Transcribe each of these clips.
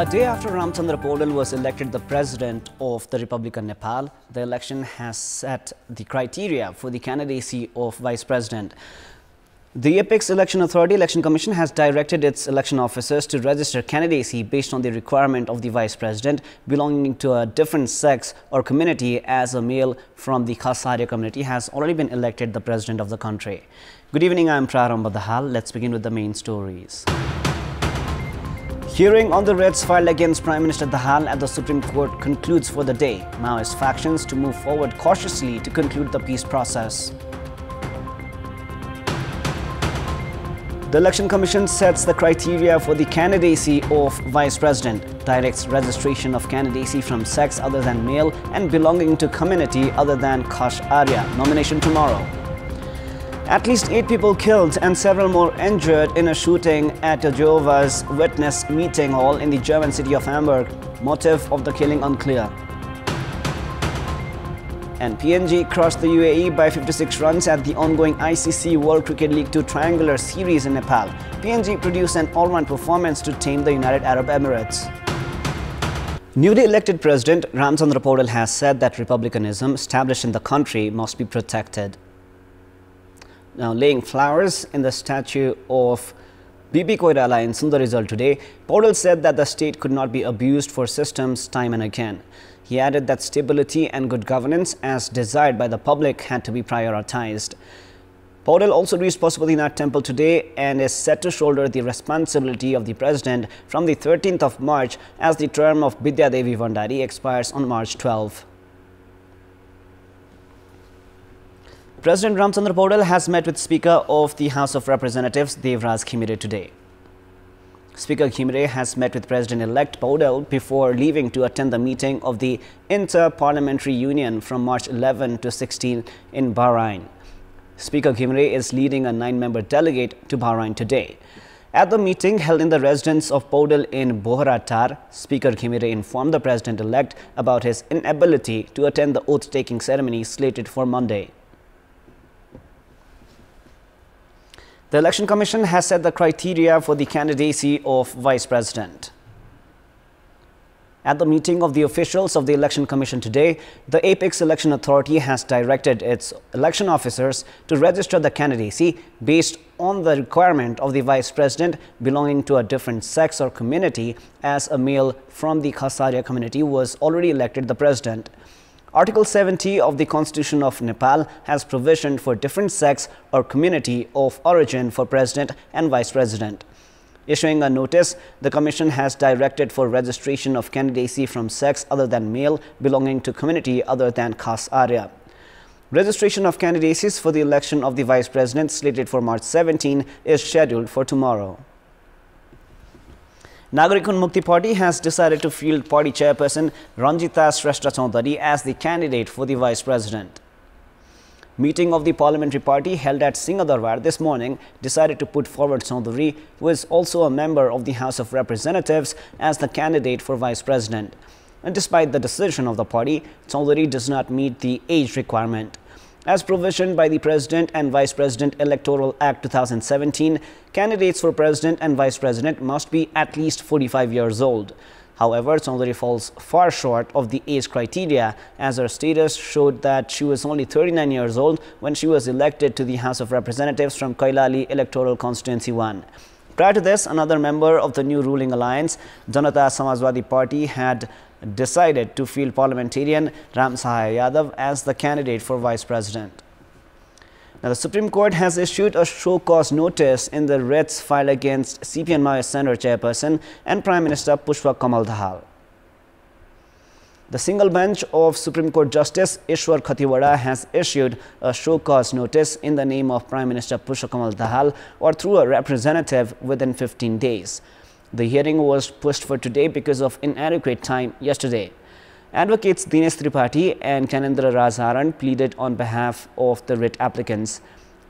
A day after Ramchandra Podal was elected the President of the Republic of Nepal, the election has set the criteria for the candidacy of Vice President. The Apex Election Authority Election Commission has directed its election officers to register candidacy based on the requirement of the Vice President belonging to a different sex or community, as a male from the Khasarya community has already been elected the President of the country. Good evening, I am Prarambha Dahal. Let's begin with the main stories. Hearing on the writs filed against Prime Minister Dahal at the Supreme Court concludes for the day. Maoist factions to move forward cautiously to conclude the peace process. The Election Commission sets the criteria for the candidacy of Vice President, directs registration of candidacy from sex other than male and belonging to community other than Khash Arya. Nomination tomorrow. At least 8 people killed and several more injured in a shooting at a Jehovah's Witness meeting hall in the German city of Hamburg. Motive of the killing unclear. And PNG crushed the UAE by 56 runs at the ongoing ICC World Cricket League 2 Triangular Series in Nepal. PNG produced an all-round performance to tame the United Arab Emirates. Newly elected President Ramchandra Podal has said that republicanism established in the country must be protected. Now, laying flowers in the statue of Bibi Koirala in Sundarizal today, Podal said that the state could not be abused for systems time and again. He added that stability and good governance, as desired by the public, had to be prioritized. Podal also reached Pashupatinath Temple today and is set to shoulder the responsibility of the President from the 13th of March as the term of Bidya Devi Vandari expires on March 12. President Ramchandra Podal has met with Speaker of the House of Representatives Devraj Khimire today. Speaker Khimire has met with President-elect Podal before leaving to attend the meeting of the Inter-Parliamentary Union from March 11 to 16 in Bahrain. Speaker Khimire is leading a 9-member delegate to Bahrain today. At the meeting held in the residence of Podal in Bohratar, Speaker Khimire informed the President-elect about his inability to attend the oath-taking ceremony slated for Monday. The Election Commission has set the criteria for the candidacy of Vice President. At the meeting of the officials of the Election Commission today, the Apex Election Authority has directed its election officers to register the candidacy based on the requirement of the Vice President belonging to a different sex or community, as a male from the Khasarya community was already elected the President. Article 70 of the Constitution of Nepal has provision for different sex or community of origin for President and Vice President. Issuing a notice, the Commission has directed for registration of candidacy from sex other than male belonging to community other than Khas Arya. Registration of candidacies for the election of the Vice President slated for March 17 is scheduled for tomorrow. Nagarikun Mukti Party has decided to field party chairperson Ranjita Shrestha Chaudhary as the candidate for the Vice President. Meeting of the parliamentary party held at Singadarwar this morning decided to put forward Chaudhary, who is also a member of the House of Representatives, as the candidate for Vice President. And despite the decision of the party, Chaudhary does not meet the age requirement. As provisioned by the President and Vice President Electoral Act 2017, candidates for President and Vice President must be at least 45 years old. However, Chaudhary falls far short of the age criteria, as her status showed that she was only 39 years old when she was elected to the House of Representatives from Kailali Electoral Constituency 1. Prior to this, another member of the new ruling alliance, Janata Samajwadi Party, had decided to field parliamentarian Ram Sahaya Yadav as the candidate for Vice President. Now, the Supreme Court has issued a show-cause notice in the writs filed against CPN Maoist Center chairperson and Prime Minister Pushpa Kamal Dahal. The single bench of Supreme Court Justice Ishwar Khatiwada has issued a show-cause notice in the name of Prime Minister Pushpa Kamal Dahal or through a representative within 15 days. The hearing was pushed for today because of inadequate time yesterday. Advocates Dinesh Tripathi and Kanendra Rajaran pleaded on behalf of the writ applicants.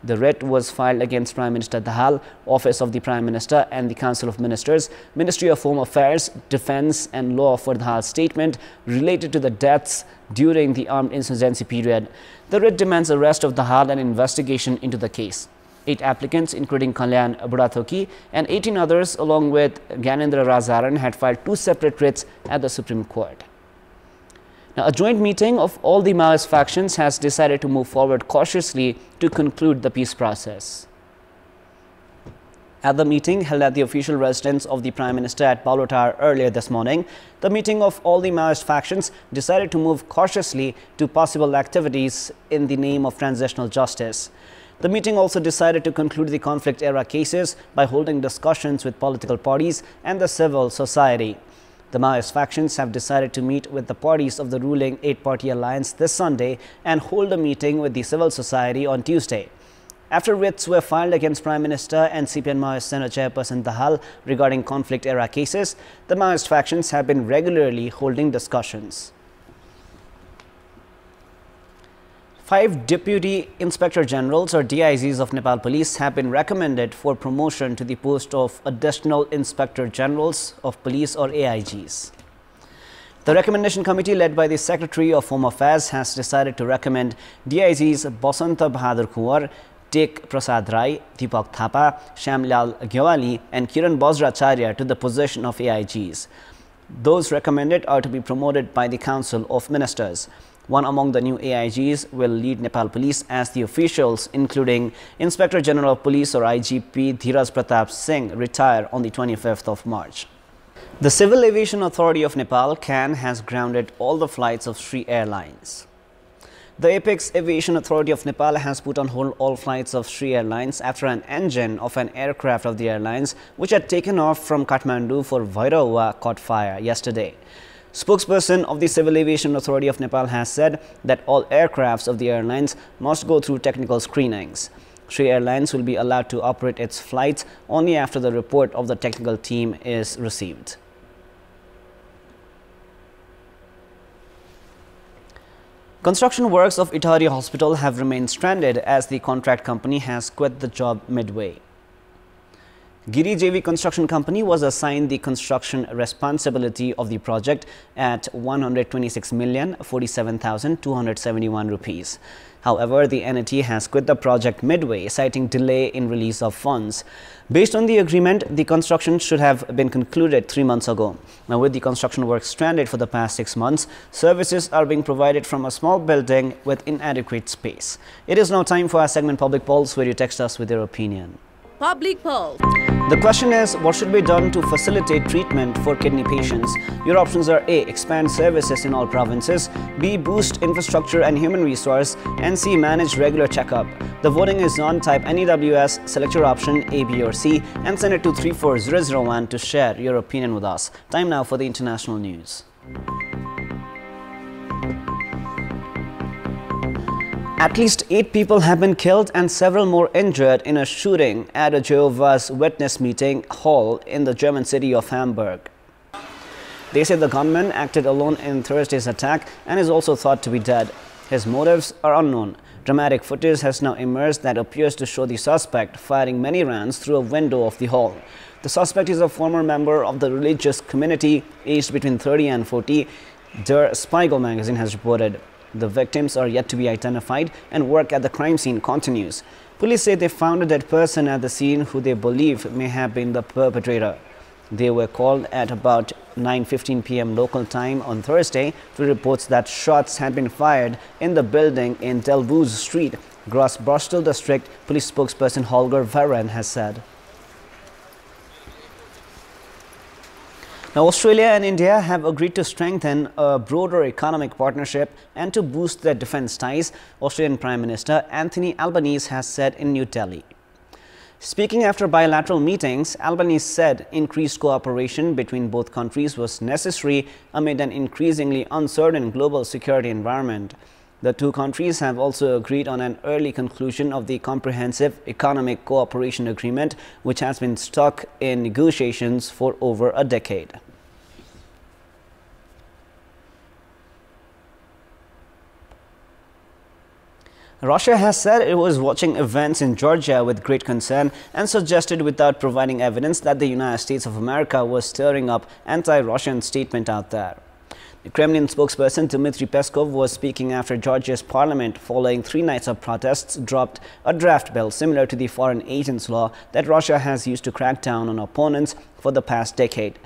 The writ was filed against Prime Minister Dahal, Office of the Prime Minister and the Council of Ministers, Ministry of Home Affairs, Defence and Law for Dahal's statement related to the deaths during the armed insurgency period. The writ demands arrest of Dahal and investigation into the case. 8 applicants, including Kalyan Burathoki and 18 others, along with Gyanendra Rajaran, had filed 2 separate writs at the Supreme Court. Now, a joint meeting of all the Maoist factions has decided to move forward cautiously to conclude the peace process. At the meeting held at the official residence of the Prime Minister at Paulo Tower earlier this morning, the meeting of all the Maoist factions decided to move cautiously to possible activities in the name of transitional justice. The meeting also decided to conclude the conflict era cases by holding discussions with political parties and the civil society. The Maoist factions have decided to meet with the parties of the ruling 8-party alliance this Sunday and hold a meeting with the civil society on Tuesday. After writs were filed against Prime Minister and CPN Maoist Senate Chairperson Dahal regarding conflict era cases, the Maoist factions have been regularly holding discussions. 5 Deputy Inspector Generals or DIGs of Nepal Police have been recommended for promotion to the post of Additional Inspector Generals of Police or AIGs. The recommendation committee led by the Secretary of Home Affairs has decided to recommend DIGs Basanta Bahadur Kuwar, Tek Prasad Rai, Deepak Thapa, Shamlal Gyawali and Kiran Bajracharya to the position of AIGs. Those recommended are to be promoted by the Council of Ministers. One among the new AIGs will lead Nepal Police as the officials, including Inspector General of Police or IGP Dhiraj Pratap Singh, retire on the 25th of March. The Civil Aviation Authority of Nepal, CAN, has grounded all the flights of 3 airlines. The Apex Aviation Authority of Nepal has put on hold all flights of 3 airlines after an engine of an aircraft of the airlines, which had taken off from Kathmandu for Bhairawa, caught fire yesterday. Spokesperson of the Civil Aviation Authority of Nepal has said that all aircrafts of the airlines must go through technical screenings. 3 airlines will be allowed to operate its flights only after the report of the technical team is received. Construction works of Itari Hospital have remained stranded as the contract company has quit the job midway. Giri JV Construction Company was assigned the construction responsibility of the project at 126,047,271 rupees. However, the entity has quit the project midway, citing delay in release of funds. Based on the agreement, the construction should have been concluded 3 months ago. Now, with the construction work stranded for the past 6 months, services are being provided from a small building with inadequate space. It is now time for our segment Public Polls, where you text us with your opinion. Public Poll. The question is, what should be done to facilitate treatment for kidney patients? Your options are A. Expand services in all provinces, B. Boost infrastructure and human resource, and C. Manage regular checkup. The voting is on. Type NEWS, select your option A, B or C and send it to 34001 to share your opinion with us. Time now for the international news. At least 8 people have been killed and several more injured in a shooting at a Jehovah's Witness meeting hall in the German city of Hamburg. They say the gunman acted alone in Thursday's attack and is also thought to be dead. His motives are unknown. Dramatic footage has now emerged that appears to show the suspect firing many rounds through a window of the hall. The suspect is a former member of the religious community, aged between 30 and 40, Der Spiegel magazine has reported. The victims are yet to be identified and work at the crime scene continues. Police say they found a dead person at the scene who they believe may have been the perpetrator. They were called at about 9:15 p.m. local time on Thursday to reports that shots had been fired in the building in Delvuz Street, Grossborstel district, police spokesperson Holger Varen has said. Now, Australia and India have agreed to strengthen a broader economic partnership and to boost their defense ties, Australian Prime Minister Anthony Albanese has said in New Delhi. Speaking after bilateral meetings, Albanese said increased cooperation between both countries was necessary amid an increasingly uncertain global security environment. The two countries have also agreed on an early conclusion of the Comprehensive Economic Cooperation Agreement, which has been stuck in negotiations for over a decade. Russia has said it was watching events in Georgia with great concern and suggested without providing evidence that the United States of America was stirring up anti-Russian statement out there. The Kremlin spokesperson Dmitry Peskov was speaking after Georgia's parliament, following 3 nights of protests, dropped a draft bill similar to the foreign agents law that Russia has used to crack down on opponents for the past decade.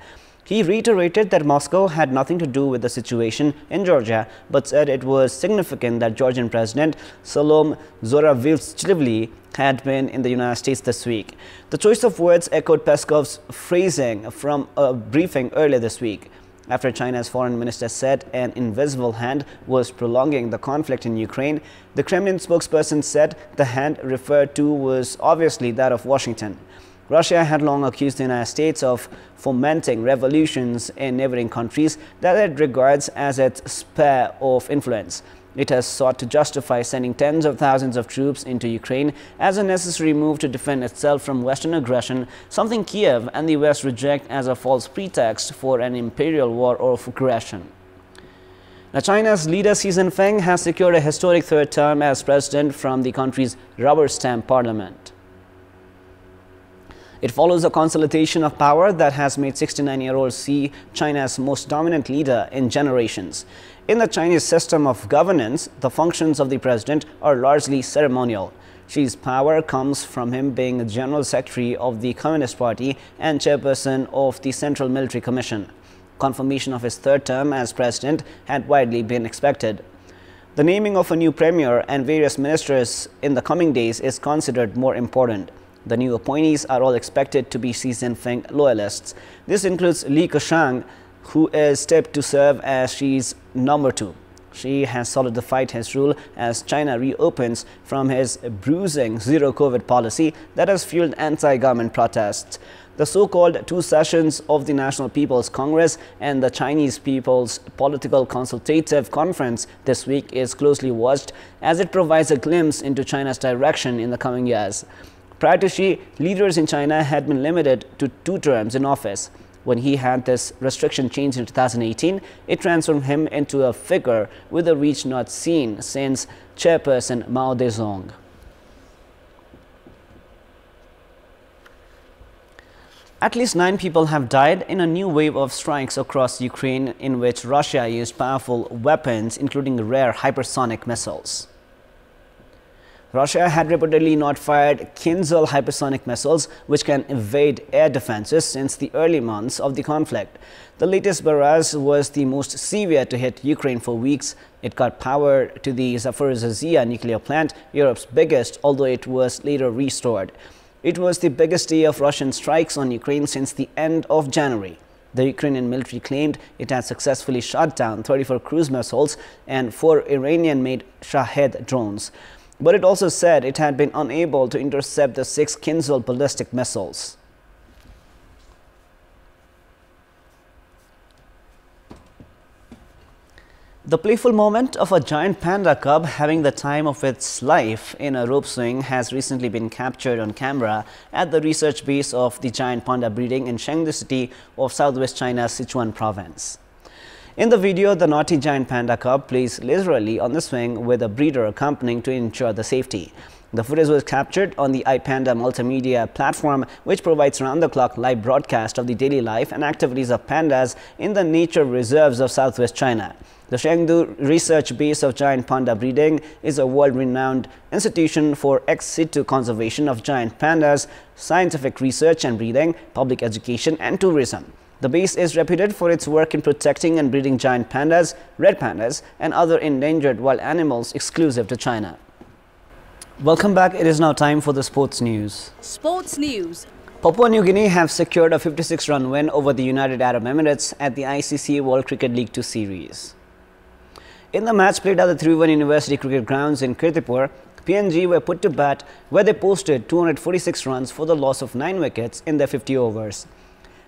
He reiterated that Moscow had nothing to do with the situation in Georgia, but said it was significant that Georgian President Salom Zoravishvili had been in the United States this week. The choice of words echoed Peskov's phrasing from a briefing earlier this week, after China's foreign minister said an invisible hand was prolonging the conflict in Ukraine. The Kremlin spokesperson said the hand referred to was obviously that of Washington. Russia had long accused the United States of fomenting revolutions in neighboring countries that it regards as its sphere of influence. It has sought to justify sending tens of thousands of troops into Ukraine as a necessary move to defend itself from Western aggression, something Kiev and the West reject as a false pretext for an imperial war of aggression. Now, China's leader Xi Jinping has secured a historic third term as president from the country's rubber stamp parliament. It follows a consolidation of power that has made 69-year-old Xi China's most dominant leader in generations. In the Chinese system of governance, the functions of the president are largely ceremonial. Xi's power comes from him being the General Secretary of the Communist Party and chairperson of the Central Military Commission. Confirmation of his third term as president had widely been expected. The naming of a new premier and various ministers in the coming days is considered more important. The new appointees are all expected to be Xi Jinping loyalists. This includes Li Keqiang, who is stepped to serve as Xi's number 2. Xi has solidified his rule as China reopens from his bruising zero-COVID policy that has fueled anti-government protests. The so-called 2 sessions of the National People's Congress and the Chinese People's Political Consultative Conference this week is closely watched as it provides a glimpse into China's direction in the coming years. Prior to Xi, leaders in China had been limited to 2 terms in office. When he had this restriction changed in 2018, it transformed him into a figure with a reach not seen since chairperson Mao Zedong. At least 9 people have died in a new wave of strikes across Ukraine in which Russia used powerful weapons, including rare hypersonic missiles. Russia had reportedly not fired Kinzhal hypersonic missiles, which can evade air defenses, since the early months of the conflict. The latest barrage was the most severe to hit Ukraine for weeks. It cut power to the Zaporizhzhia nuclear plant, Europe's biggest, although it was later restored. It was the biggest day of Russian strikes on Ukraine since the end of January. The Ukrainian military claimed it had successfully shot down 34 cruise missiles and 4 Iranian-made Shahed drones. But it also said it had been unable to intercept the 6 Kinzhal ballistic missiles. The playful moment of a giant panda cub having the time of its life in a rope swing has recently been captured on camera at the research base of the giant panda breeding in Chengdu city of southwest China's Sichuan province. In the video, the naughty giant panda cub plays leisurely on the swing with a breeder accompanying to ensure the safety. The footage was captured on the iPanda multimedia platform, which provides round-the-clock live broadcast of the daily life and activities of pandas in the nature reserves of southwest China. The Chengdu research base of giant panda breeding is a world-renowned institution for ex situ conservation of giant pandas, scientific research and breeding, public education and tourism. The base is reputed for its work in protecting and breeding giant pandas, red pandas and other endangered wild animals exclusive to China. Welcome back. It is now time for the sports news. Sports news. Papua New Guinea have secured a 56-run win over the United Arab Emirates at the ICC World Cricket League 2 series. In the match played at the Tribhuvan University Cricket Grounds in Kantipur, PNG were put to bat, where they posted 246 runs for the loss of 9 wickets in their 50 overs.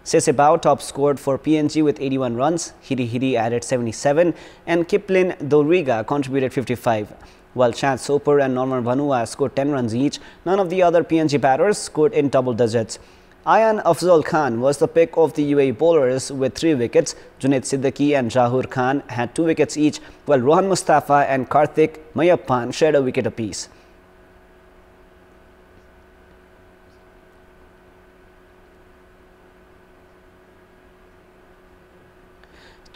Sesebao top scored for PNG with 81 runs, Hiri Hiri added 77 and Kiplin Doriga contributed 55. While Chad Soper and Norman Vanua scored 10 runs each, none of the other PNG batters scored in double digits. Ayan Afzal Khan was the pick of the UAE bowlers with 3 wickets. Junaid Siddiqui and Jahur Khan had 2 wickets each, while Rohan Mustafa and Karthik Mayappan shared a wicket apiece.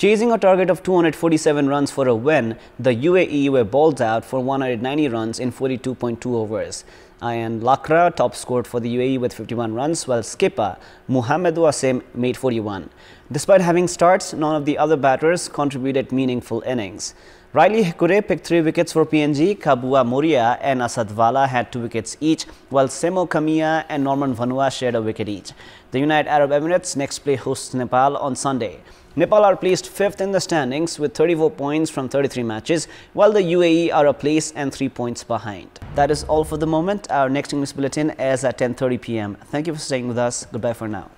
Chasing a target of 247 runs for a win, the UAE were bowled out for 190 runs in 42.2 overs. Ayan Lakra top scored for the UAE with 51 runs, while skipper Mohamed Wasim made 41. Despite having starts, none of the other batters contributed meaningful innings. Riley Hekure picked 3 wickets for PNG, Kabua Moria and Asad Wala had 2 wickets each, while Semo Kamia and Norman Vanua shared a wicket each. The United Arab Emirates next play hosts Nepal on Sunday. Nepal are placed 5th in the standings with 34 points from 33 matches, while the UAE are a place and 3 points behind. That is all for the moment. Our next English bulletin is at 10:30 p.m. Thank you for staying with us. Goodbye for now.